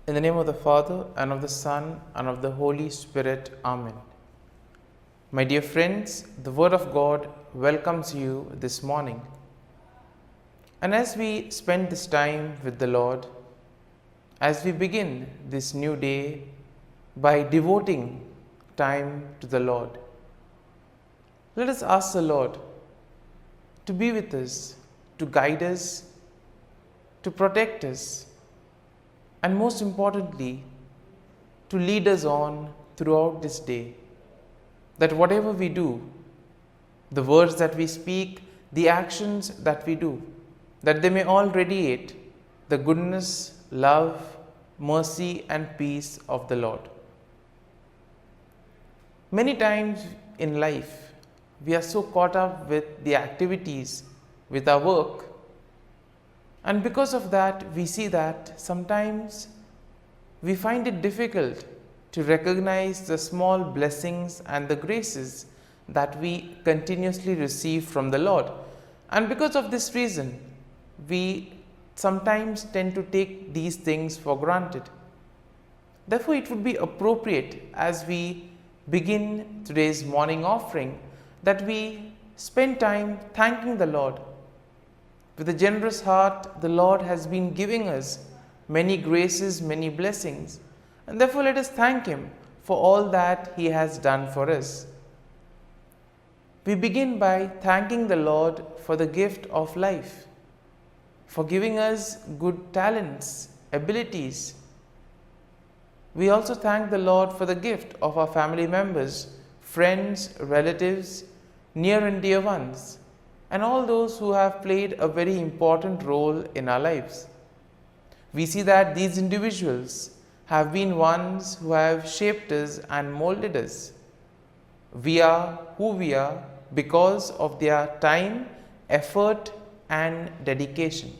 In the name of the Father, and of the Son, and of the Holy Spirit. Amen. My dear friends, the Word of God welcomes you this morning. And as we spend this time with the Lord, as we begin this new day by devoting time to the Lord, let us ask the Lord to be with us, to guide us, to protect us, and most importantly, to lead us on throughout this day, that whatever we do, the words that we speak, the actions that we do, that they may all radiate the goodness, love, mercy, and peace of the Lord. Many times in life, we are so caught up with the activities, with our work, and because of that, we see that sometimes we find it difficult to recognize the small blessings and the graces that we continuously receive from the Lord. And because of this reason, we sometimes tend to take these things for granted. Therefore, it would be appropriate as we begin today's morning offering that we spend time thanking the Lord. With a generous heart, the Lord has been giving us many graces, many blessings, and therefore let us thank Him for all that He has done for us. We begin by thanking the Lord for the gift of life, for giving us good talents, abilities. We also thank the Lord for the gift of our family members, friends, relatives, near and dear ones, and all those who have played a very important role in our lives. We see that these individuals have been ones who have shaped us and molded us. We are who we are because of their time, effort, and dedication.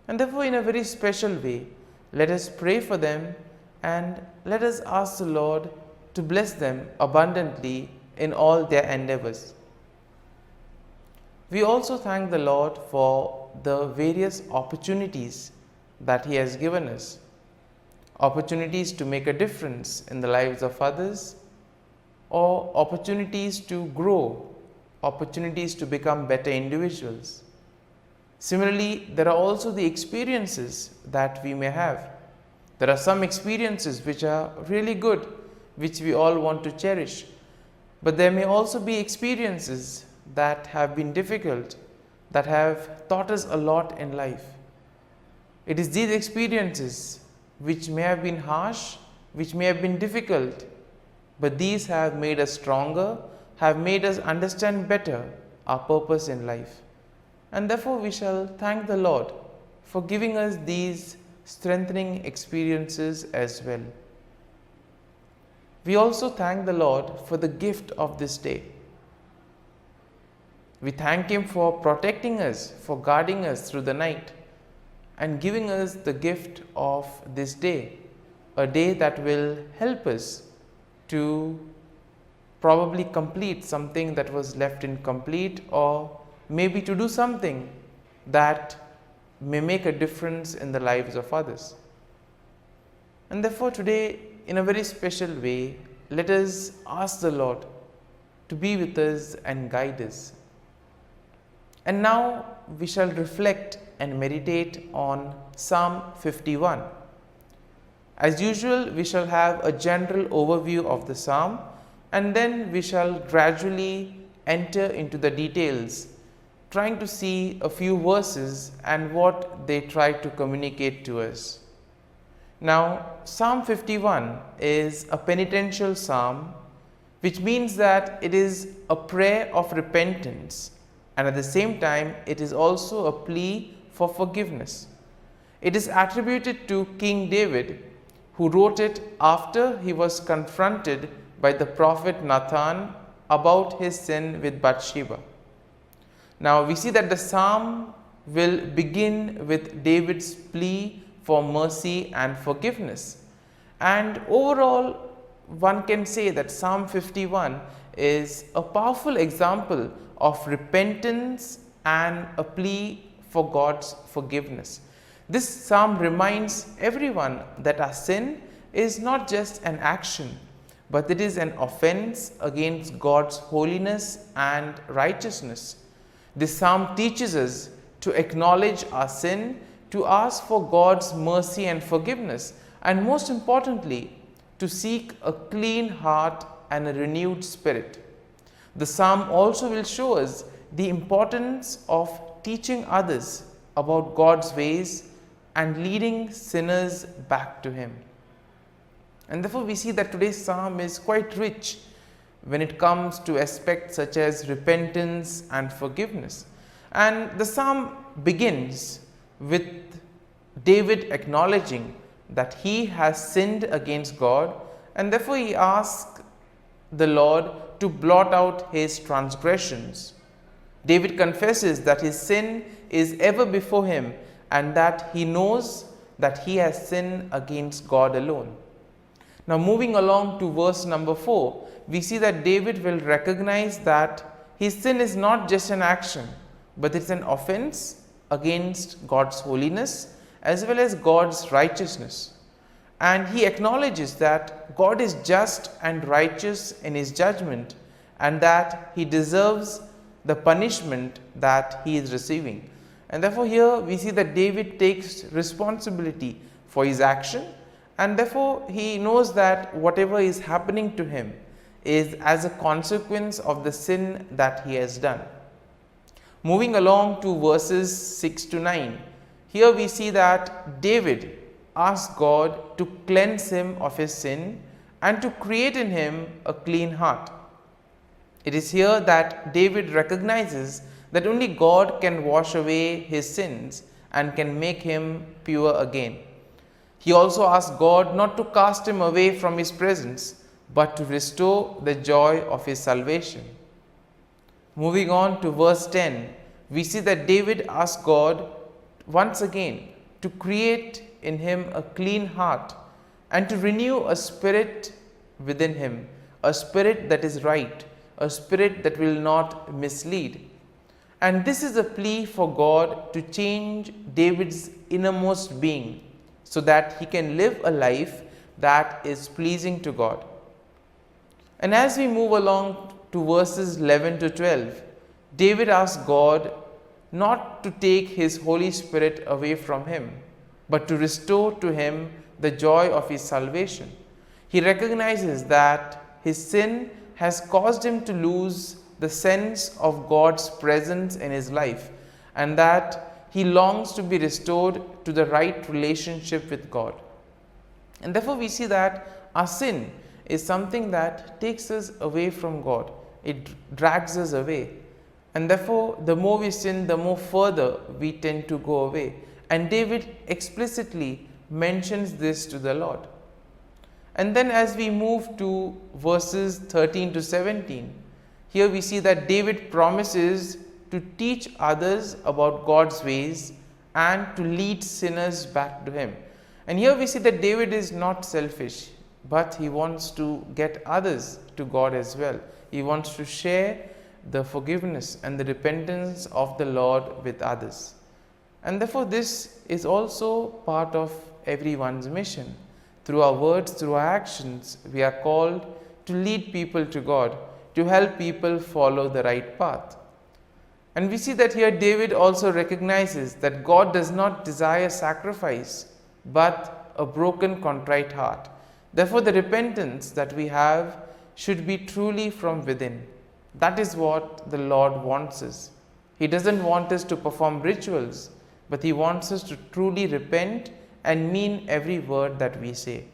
And therefore, in a very special way, let us pray for them and let us ask the Lord to bless them abundantly in all their endeavors. We also thank the Lord for the various opportunities that He has given us. Opportunities to make a difference in the lives of others, or opportunities to grow, opportunities to become better individuals. Similarly, there are also the experiences that we may have. There are some experiences which are really good, which we all want to cherish. But there may also be experiences that have been difficult, that have taught us a lot in life. It is these experiences which may have been harsh, which may have been difficult, but these have made us stronger, have made us understand better our purpose in life. And therefore we shall thank the Lord for giving us these strengthening experiences as well. We also thank the Lord for the gift of this day. We thank Him for protecting us, for guarding us through the night, and giving us the gift of this day, a day that will help us to probably complete something that was left incomplete, or maybe to do something that may make a difference in the lives of others. And therefore today, in a very special way, let us ask the Lord to be with us and guide us. And now we shall reflect and meditate on Psalm 51. As usual, we shall have a general overview of the psalm, and then we shall gradually enter into the details, trying to see a few verses and what they try to communicate to us. Now, Psalm 51 is a penitential psalm, which means that it is a prayer of repentance, and at the same time, it is also a plea for forgiveness. It is attributed to King David, who wrote it after he was confronted by the prophet Nathan about his sin with Bathsheba. Now, we see that the psalm will begin with David's plea for mercy and forgiveness. And overall, one can say that Psalm 51 is a powerful example of repentance and a plea for God's forgiveness. This psalm reminds everyone that our sin is not just an action, but it is an offense against God's holiness and righteousness. This psalm teaches us to acknowledge our sin, to ask for God's mercy and forgiveness, and most importantly, to seek a clean heart and a renewed spirit. The psalm also will show us the importance of teaching others about God's ways and leading sinners back to Him. And therefore we see that today's psalm is quite rich when it comes to aspects such as repentance and forgiveness. And the psalm begins with David acknowledging that he has sinned against God, and therefore he asks the Lord to blot out his transgressions. David confesses that his sin is ever before him and that he knows that he has sinned against God alone. Now moving along to verse number 4, we see that David will recognize that his sin is not just an action, but it's an offense against God's holiness as well as God's righteousness. And he acknowledges that God is just and righteous in his judgment and that he deserves the punishment that he is receiving. And therefore here we see that David takes responsibility for his action, and therefore he knows that whatever is happening to him is as a consequence of the sin that he has done. Moving along to verses 6 to 9, here we see that David asks God to cleanse him of his sin and to create in him a clean heart. It is here that David recognizes that only God can wash away his sins and can make him pure again. He also asks God not to cast him away from his presence, but to restore the joy of his salvation. Moving on to verse 10, we see that David asks God once again to create in him a clean heart and to renew a spirit within him, a spirit that is right, a spirit that will not mislead. And this is a plea for God to change David's innermost being so that he can live a life that is pleasing to God. And as we move along to verses 11 to 12, David asks God not to take his Holy Spirit away from him, but to restore to him the joy of his salvation. He recognizes that his sin has caused him to lose the sense of God's presence in his life, and that he longs to be restored to the right relationship with God. And therefore we see that our sin is something that takes us away from God. It drags us away. And therefore the more we sin, the more further we tend to go away. And David explicitly mentions this to the Lord. And then as we move to verses 13 to 17, here we see that David promises to teach others about God's ways and to lead sinners back to him. And here we see that David is not selfish, but he wants to get others to God as well. He wants to share the forgiveness and the repentance of the Lord with others. And therefore this is also part of everyone's mission. Through our words, through our actions, we are called to lead people to God, to help people follow the right path. And we see that here David also recognizes that God does not desire sacrifice, but a broken, contrite heart. Therefore the repentance that we have should be truly from within. That is what the Lord wants us. He doesn't want us to perform rituals, but He wants us to truly repent and mean every word that we say.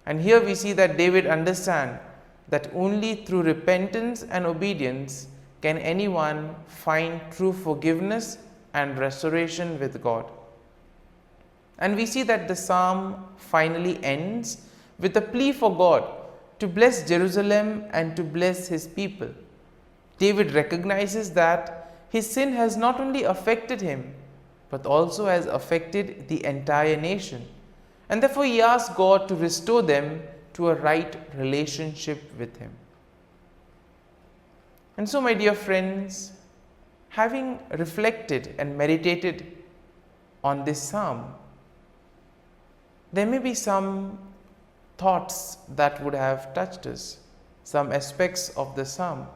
And here we see that David understands that only through repentance and obedience can anyone find true forgiveness and restoration with God. And we see that the psalm finally ends with a plea for God to bless Jerusalem and to bless his people. David recognizes that his sin has not only affected him, but also has affected the entire nation. And therefore he asks God to restore them to a right relationship with him. And so, my dear friends, having reflected and meditated on this psalm. There may be some thoughts that would have touched us, some aspects of the psalm,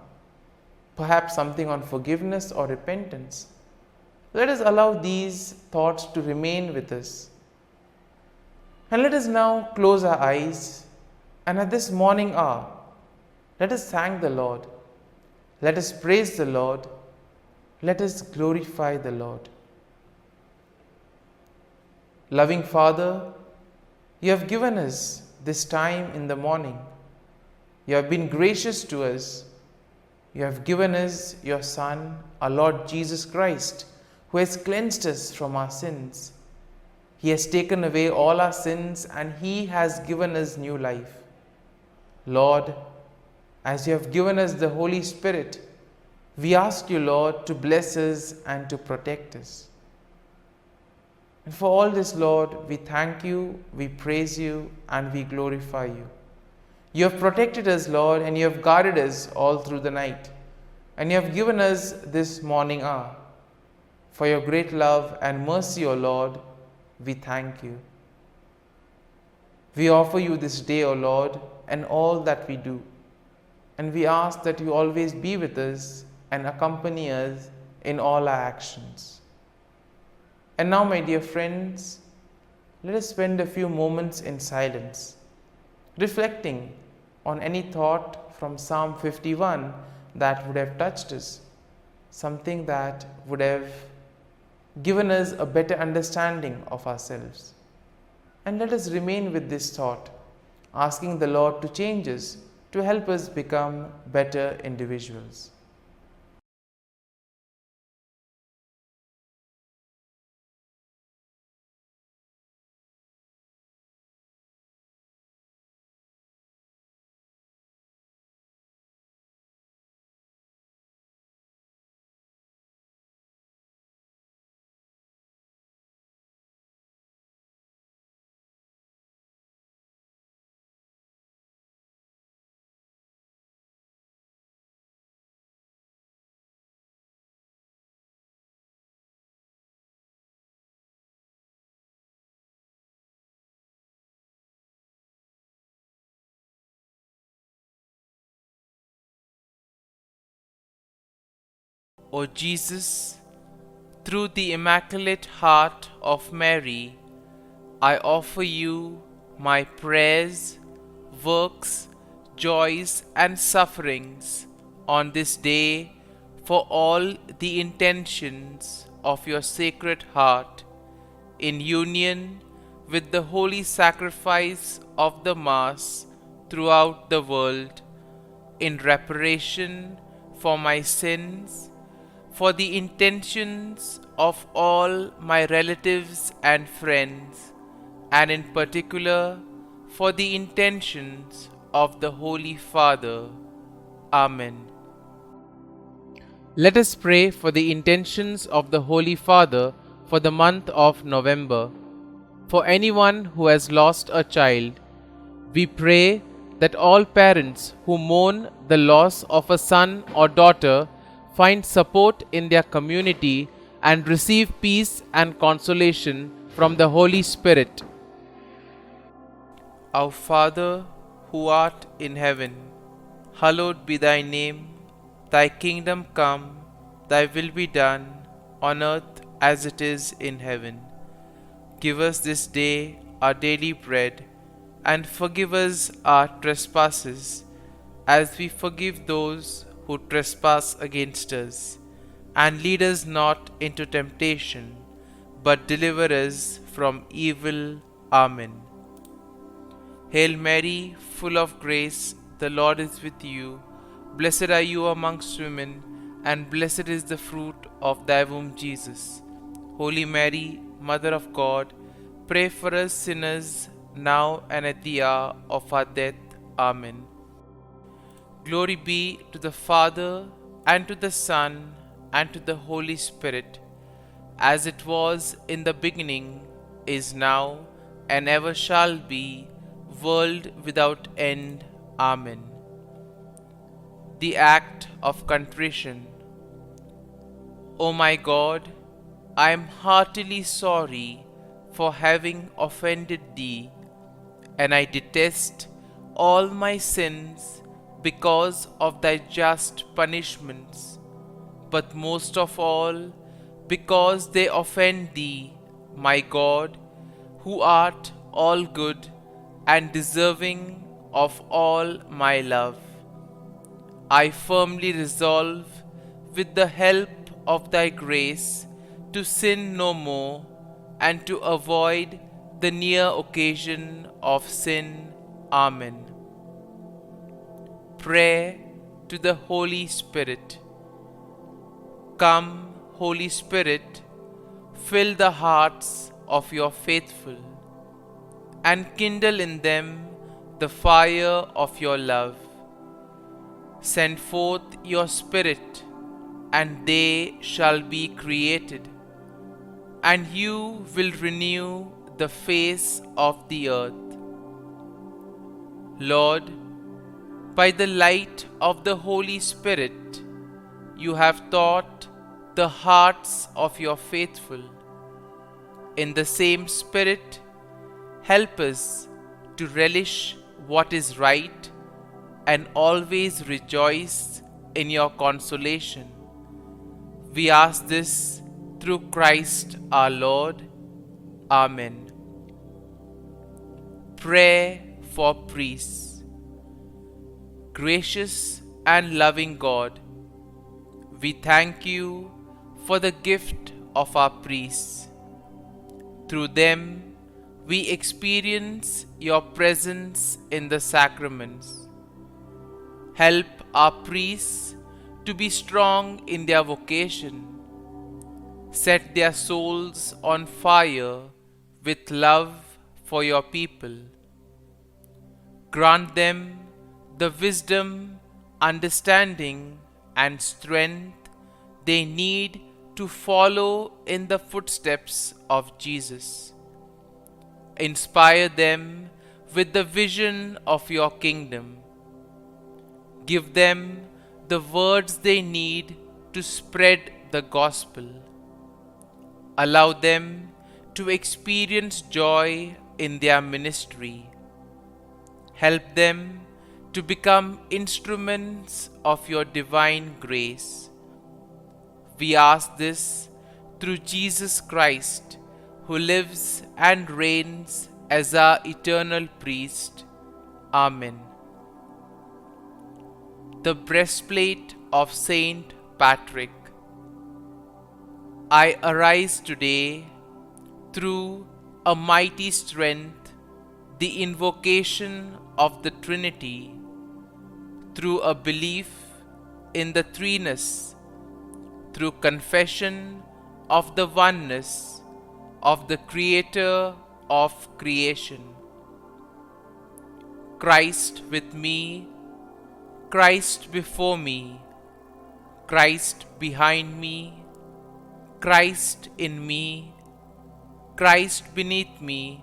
perhaps something on forgiveness or repentance. Let us allow these thoughts to remain with us. And let us now close our eyes, and at this morning hour, let us thank the Lord. Let us praise the Lord. Let us glorify the Lord. Loving Father, you have given us this time in the morning. You have been gracious to us. You have given us your Son, our Lord Jesus Christ, who has cleansed us from our sins. He has taken away all our sins and He has given us new life. Lord, as you have given us the Holy Spirit, we ask you, Lord, to bless us and to protect us. And for all this, Lord, we thank you, we praise you, and we glorify you. You have protected us, Lord, and you have guarded us all through the night. And you have given us this morning hour. For your great love and mercy, O Lord, we thank you. We offer you this day, O Lord, and all that we do. And we ask that you always be with us and accompany us in all our actions. And now, my dear friends, let us spend a few moments in silence, reflecting on any thought from Psalm 51 that would have touched us, something that would have given us a better understanding of ourselves. And let us remain with this thought, asking the Lord to change us, to help us become better individuals. O Jesus, through the Immaculate Heart of Mary, I offer you my prayers, works, joys, and sufferings on this day for all the intentions of your Sacred Heart, in union with the holy sacrifice of the Mass throughout the world, in reparation for my sins, for the intentions of all my relatives and friends, and in particular for the intentions of the Holy Father. Amen. Let us pray for the intentions of the Holy Father for the month of November. For anyone who has lost a child, we pray that all parents who mourn the loss of a son or daughter find support in their community and receive peace and consolation from the Holy Spirit. Our Father, who art in heaven, hallowed be thy name. Thy kingdom come, thy will be done, on earth as it is in heaven. Give us this day our daily bread, and forgive us our trespasses, as we forgive those who trespass against us. And lead us not into temptation, but deliver us from evil. Amen. Hail Mary, full of grace, the Lord is with you. Blessed are you amongst women, and blessed is the fruit of thy womb, Jesus. Holy Mary, Mother of God, pray for us sinners, now and at the hour of our death. Amen. Glory be to the Father, and to the Son, and to the Holy Spirit, as it was in the beginning, is now, and ever shall be, world without end. Amen. The act of contrition. O my God, I am heartily sorry for having offended thee, and I detest all my sins because of thy just punishments, but most of all because they offend thee, my God, who art all good and deserving of all my love. I firmly resolve, with the help of thy grace, to sin no more and to avoid the near occasion of sin. Amen. Prayer to the Holy Spirit. Come, Holy Spirit, fill the hearts of your faithful, and kindle in them the fire of your love. Send forth your Spirit, and they shall be created, and you will renew the face of the earth. Lord, by the light of the Holy Spirit, you have taught the hearts of your faithful. In the same Spirit, help us to relish what is right and always rejoice in your consolation. We ask this through Christ our Lord. Amen. Prayer for priests. Gracious and loving God, we thank you for the gift of our priests. Through them, we experience your presence in the sacraments. Help our priests to be strong in their vocation. Set their souls on fire with love for your people. Grant them the wisdom, understanding, and strength they need to follow in the footsteps of Jesus. Inspire them with the vision of your kingdom. Give them the words they need to spread the gospel. Allow them to experience joy in their ministry. Help them to become instruments of your divine grace. We ask this through Jesus Christ, who lives and reigns as our eternal priest. Amen. The breastplate of Saint Patrick. I arise today through a mighty strength, the invocation of the Trinity, through a belief in the threeness, through confession of the oneness of the Creator of creation. Christ with me, Christ before me, Christ behind me, Christ in me, Christ beneath me,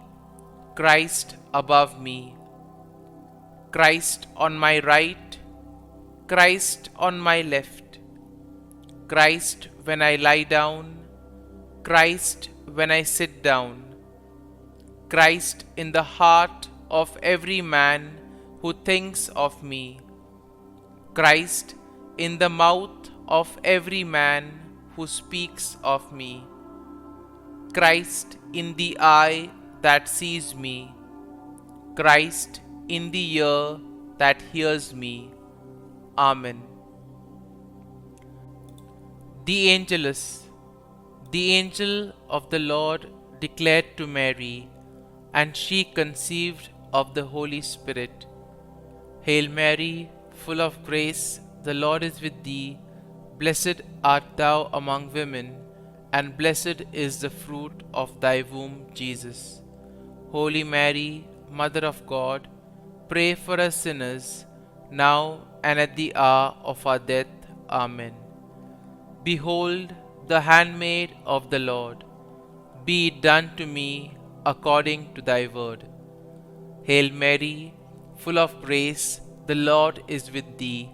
Christ above me, Christ on my right, Christ on my left, Christ when I lie down, Christ when I sit down, Christ in the heart of every man who thinks of me, Christ in the mouth of every man who speaks of me, Christ in the eye that sees me, Christ in the ear that hears me. Amen. The Angelus. The angel of the Lord declared to Mary, and she conceived of the Holy Spirit. Hail Mary, full of grace, the Lord is with thee. Blessed art thou among women, and blessed is the fruit of thy womb, Jesus. Holy Mary, Mother of God, pray for us sinners, now and at the hour of our death. Amen. Behold, the handmaid of the Lord. Be it done to me according to thy word. Hail Mary, full of grace, the Lord is with thee.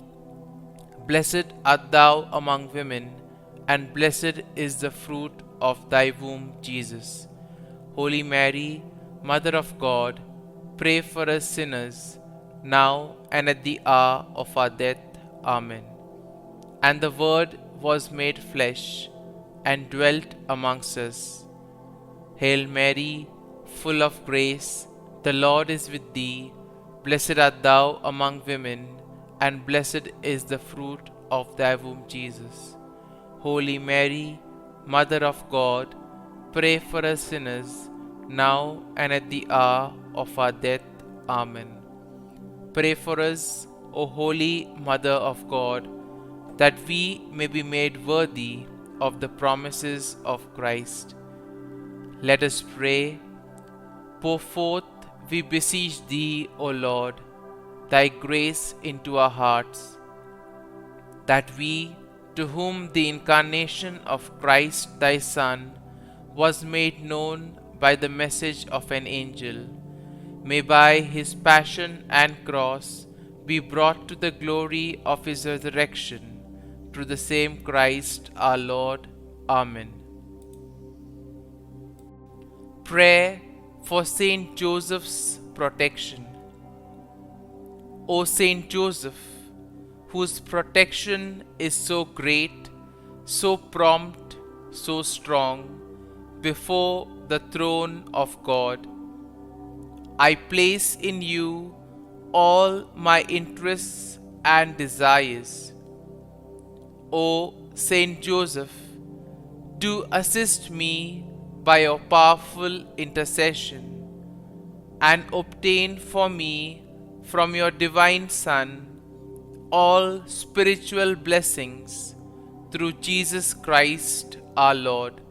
Blessed art thou among women, and blessed is the fruit of thy womb, Jesus. Holy Mary, Mother of God, pray for us sinners, now and at the hour of our death. Amen. And the Word was made flesh, and dwelt amongst us. Hail Mary, full of grace, the Lord is with thee. Blessed art thou among women, and blessed is the fruit of thy womb, Jesus. Holy Mary, Mother of God, pray for us sinners, now and at the hour of our death. Amen. Pray for us, O Holy Mother of God, that we may be made worthy of the promises of Christ. Let us pray. Pour forth, we beseech thee, O Lord, thy grace into our hearts, that we, to whom the incarnation of Christ thy Son was made known by the message of an angel, may by his passion and cross be brought to the glory of his resurrection, through the same Christ our Lord. Amen. Prayer for Saint Joseph's protection. O Saint Joseph, whose protection is so great, so prompt, so strong, before the throne of God, I place in you all my interests and desires. O Saint Joseph, do assist me by your powerful intercession, and obtain for me from your divine Son all spiritual blessings through Jesus Christ our Lord,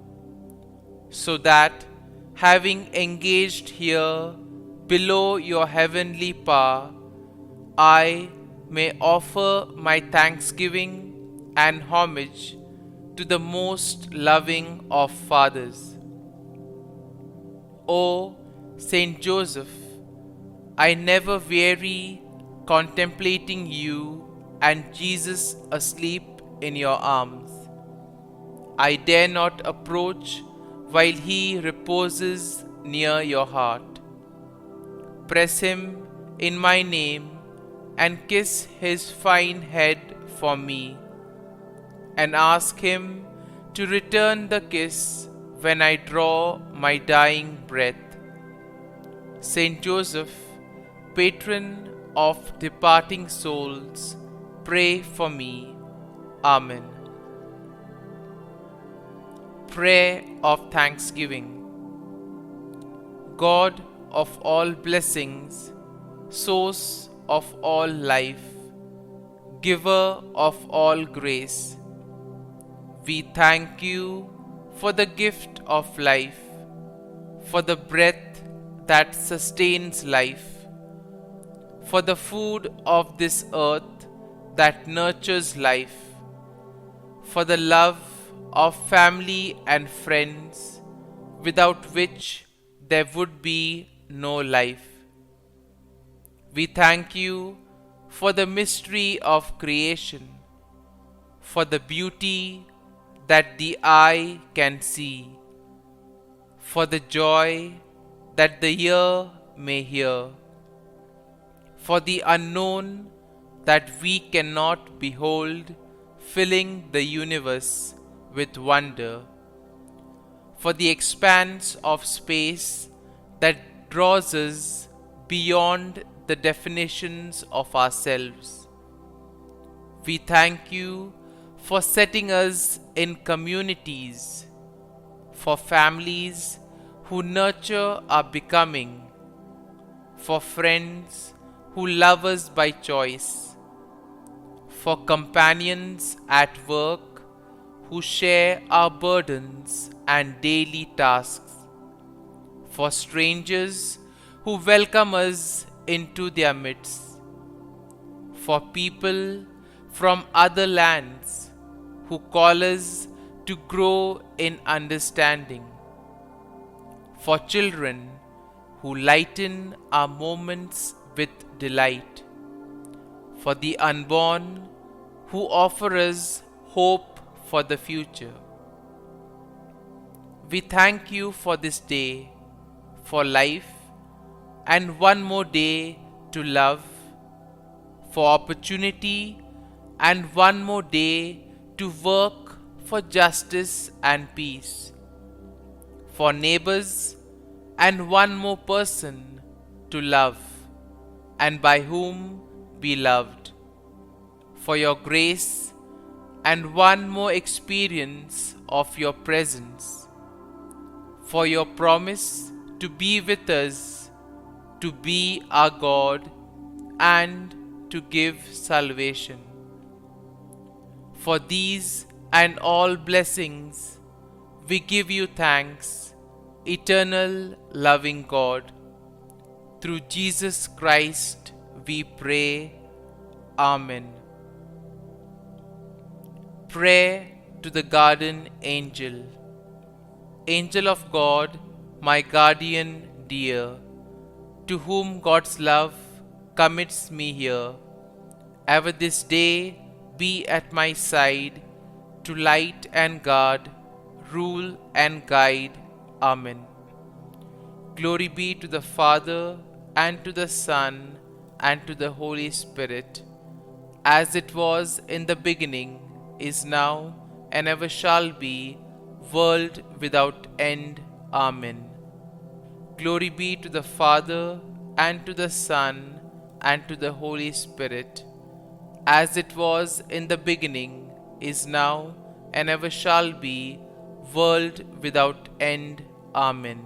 so that, having engaged here below your heavenly power, I may offer my thanksgiving and homage to the most loving of fathers. O Saint Joseph, I never weary contemplating you and Jesus asleep in your arms. I dare not approach while he reposes near your heart. Press him in my name and kiss his fine head for me, and ask him to return the kiss when I draw my dying breath. Saint Joseph, patron of departing souls, pray for me. Amen. Prayer of Thanksgiving. God of all blessings, source of all life, giver of all grace, we thank you for the gift of life, for the breath that sustains life, for the food of this earth that nurtures life, for the love of family and friends, without which there would be no life. We thank you for the mystery of creation, for the beauty that the eye can see, for the joy that the ear may hear, for the unknown that we cannot behold, filling the universe with wonder, for the expanse of space that draws us beyond the definitions of ourselves. We thank you for setting us in communities, for families who nurture our becoming, for friends who love us by choice, for companions at work who share our burdens and daily tasks, for strangers who welcome us into their midst, for people from other lands who call us to grow in understanding, for children who lighten our moments with delight, for the unborn who offer us hope for the future. We thank you for this day, for life, and one more day to love, for opportunity, and one more day to work for justice and peace, for neighbors, and one more person to love, and by whom be loved, for your grace, and one more experience of your presence, for your promise to be with us, to be our God, and to give salvation. For these and all blessings, we give you thanks, eternal loving God. Through Jesus Christ we pray. Amen. Prayer to the Garden Angel. Angel of God, my guardian dear, to whom God's love commits me here, ever this day be at my side, to light and guard, rule and guide. Amen. Glory be to the Father, and to the Son, and to the Holy Spirit, as it was in the beginning, is now, and ever shall be, world without end. Amen. Glory be to the Father, and to the Son, and to the Holy Spirit, as it was in the beginning, is now, and ever shall be, world without end. Amen.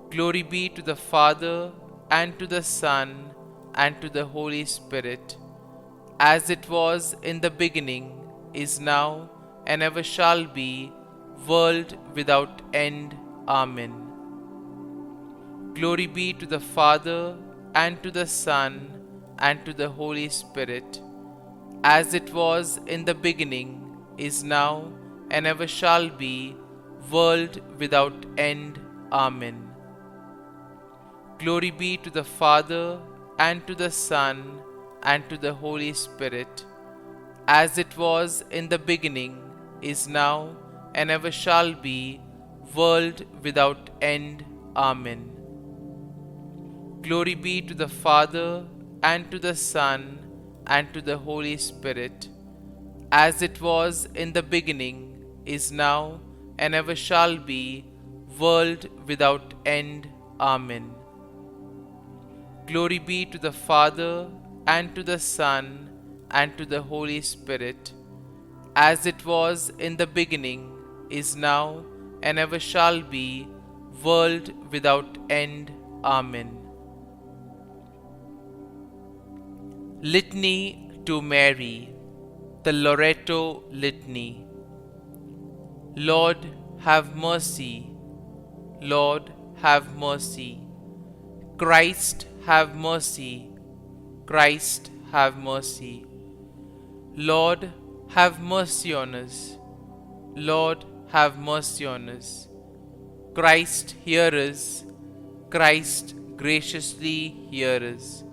Glory be to the Father, and to the Son, and to the Holy Spirit, as it was in the beginning, is now, and ever shall be, world without end. Amen. Glory be to the Father, and to the Son, and to the Holy Spirit, as it was in the beginning, is now, and ever shall be, world without end. Amen. Glory be to the Father, and to the Son, and to the Holy Spirit, as it was in the beginning, is now, and ever shall be, world without end. Amen. Glory be to the Father, and to the Son, and to the Holy Spirit, as it was in the beginning, is now, and ever shall be, world without end. Amen. Glory be to the Father, and to the Son, and to the Holy Spirit, as it was in the beginning, is now, and ever shall be, world without end. Amen. Litany to Mary, the Loreto Litany. Lord, have mercy. Lord, have mercy. Christ, have mercy. Christ, have mercy. Lord, have mercy on us. Lord, have mercy on us. Christ, hear us. Christ, graciously hear us.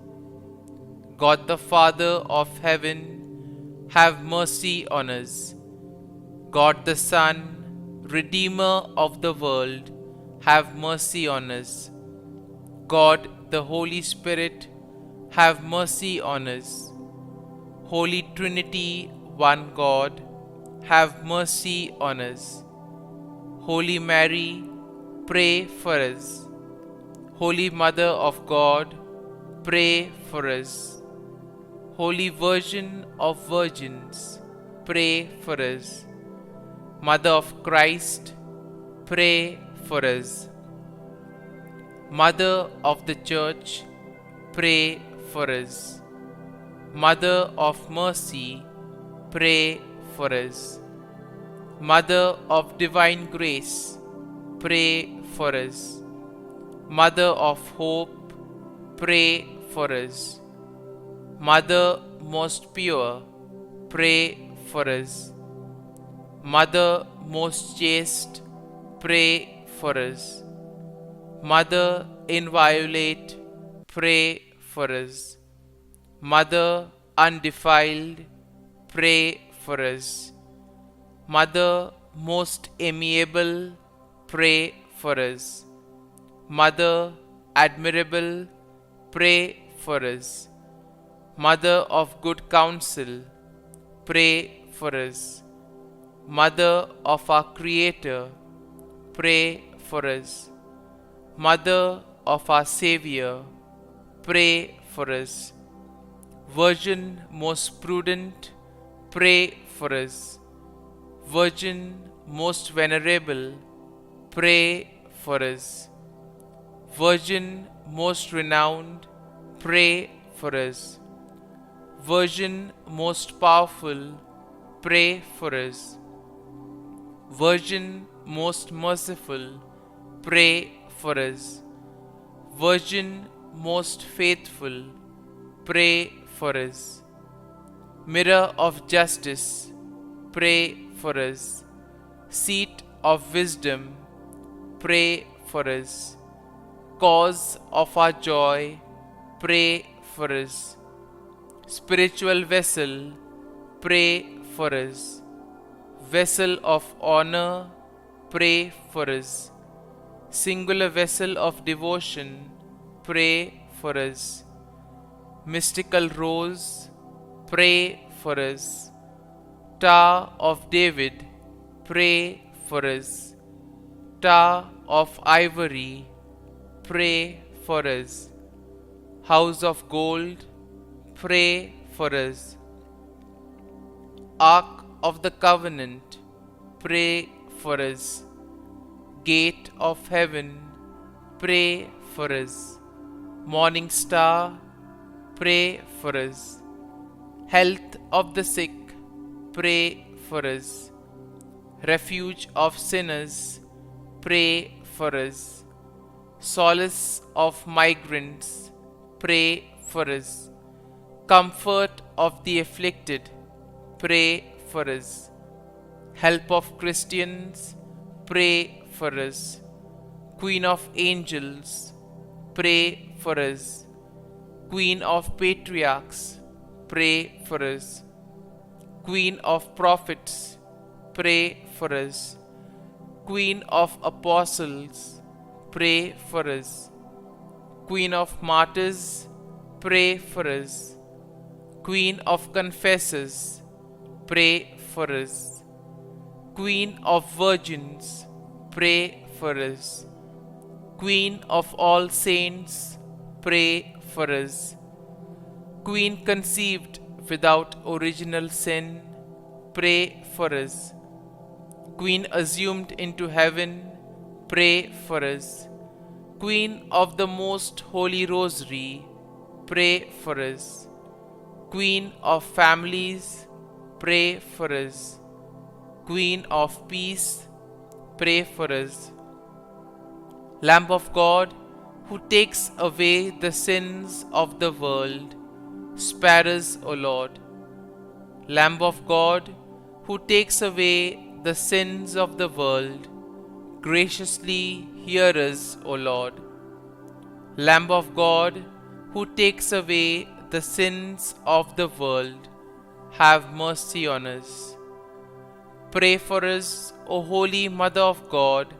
God the Father of heaven, have mercy on us. God the Son, Redeemer of the world, have mercy on us. God the Holy Spirit, have mercy on us. Holy Trinity, one God, have mercy on us. Holy Mary, pray for us. Holy Mother of God, pray for us. Holy Virgin of Virgins, pray for us. Mother of Christ, pray for us. Mother of the Church, pray for us. Mother of Mercy, pray for us. Mother of Divine Grace, pray for us. Mother of Hope, pray for us. Mother most pure, pray for us. Mother most chaste, pray for us. Mother inviolate, pray for us. Mother undefiled, pray for us. Mother most amiable, pray for us. Mother admirable, pray for us. Mother of good counsel, pray for us. Mother of our Creator, pray for us. Mother of our Xavier, pray for us. Virgin most prudent, pray for us. Virgin most venerable, pray for us. Virgin most renowned, pray for us. Virgin most powerful, pray for us. Virgin most merciful, pray for us. Virgin most faithful, pray for us. Mirror of justice, pray for us. Seat of wisdom, pray for us. Cause of our joy, pray for us. Spiritual vessel, pray for us. Vessel of honor, pray for us. Singular vessel of devotion, pray for us. Mystical rose, pray for us. Tower of David, pray for us. Tower of ivory, pray for us. House of gold, pray for us. Ark of the covenant, pray for us. Gate of heaven, pray for us. Morning star, pray for us. Health of the sick, pray for us. Refuge of sinners, pray for us. Solace of migrants, pray for us. Comfort of the afflicted, pray for us. Help of Christians, pray for us. Queen of angels, pray for us. Queen of patriarchs, pray for us. Queen of prophets, pray for us. Queen of apostles, pray for us. Queen of martyrs, pray for us. Queen of confessors, pray for us. Queen of virgins, pray for us. Queen of all saints, pray for us. Queen conceived without original sin, pray for us. Queen assumed into heaven, pray for us. Queen of the most holy rosary, pray for us. Queen of families, pray for us. Queen of peace, pray for us. Lamb of God, who takes away the sins of the world, spare us, O Lord. Lamb of God, who takes away the sins of the world, graciously hear us, O Lord. Lamb of God, who takes away the sins of the world, have mercy on us. Pray for us, O Holy Mother of God,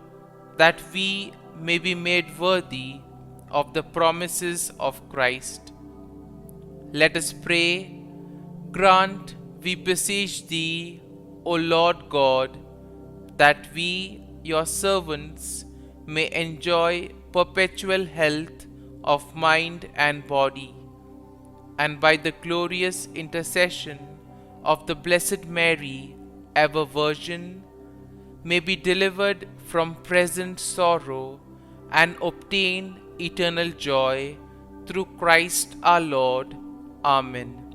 that we may be made worthy of the promises of Christ. Let us pray. Grant, we beseech Thee, O Lord God, that we, Your servants, may enjoy perpetual health of mind and body, and by the glorious intercession of the Blessed Mary, ever Virgin, may be delivered from present sorrow and obtain eternal joy through Christ our Lord. Amen.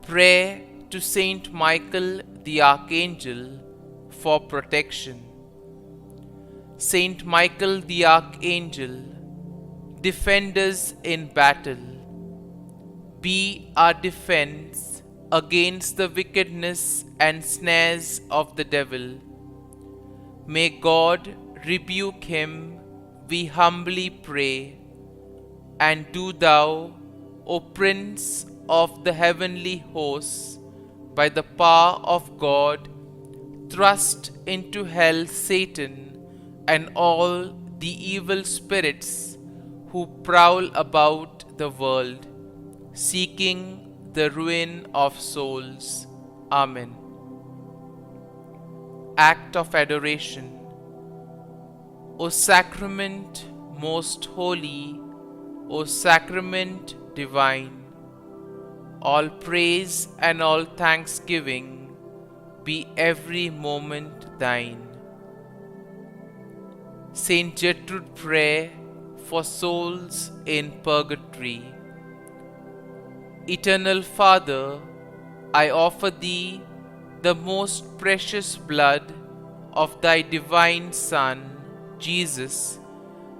Prayer to Saint Michael the Archangel for protection. Saint Michael the Archangel, defend us in battle. Be our defense against the wickedness and snares of the devil. May God rebuke him, we humbly pray. And do Thou, O Prince of the heavenly hosts, by the power of God, Thrust into hell Satan and all the evil spirits who prowl about the world, seeking the ruin of souls. Amen. Act of Adoration. O Sacrament most holy, O Sacrament divine, all praise and all thanksgiving be every moment thine. Saint Gertrude Prayer for souls in purgatory. Eternal Father, I offer Thee the most precious blood of Thy divine Son, Jesus,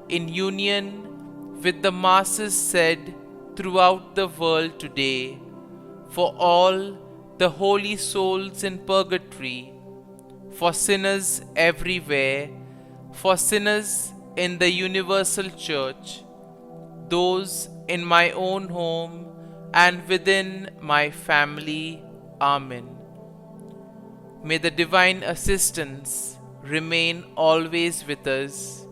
in union with the masses said throughout the world today, for all the holy souls in purgatory, for sinners everywhere, for sinners in the universal church, those in my own home and within my family. Amen. May the divine assistance remain always with us,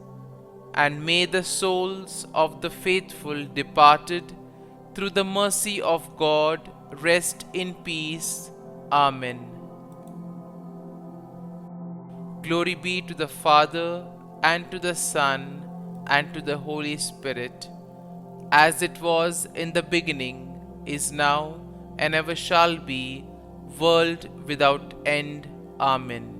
and may the souls of the faithful departed through the mercy of God rest in peace. Amen. Glory be to the Father, and to the Son, and to the Holy Spirit, as it was in the beginning, is now, and ever shall be, world without end. Amen.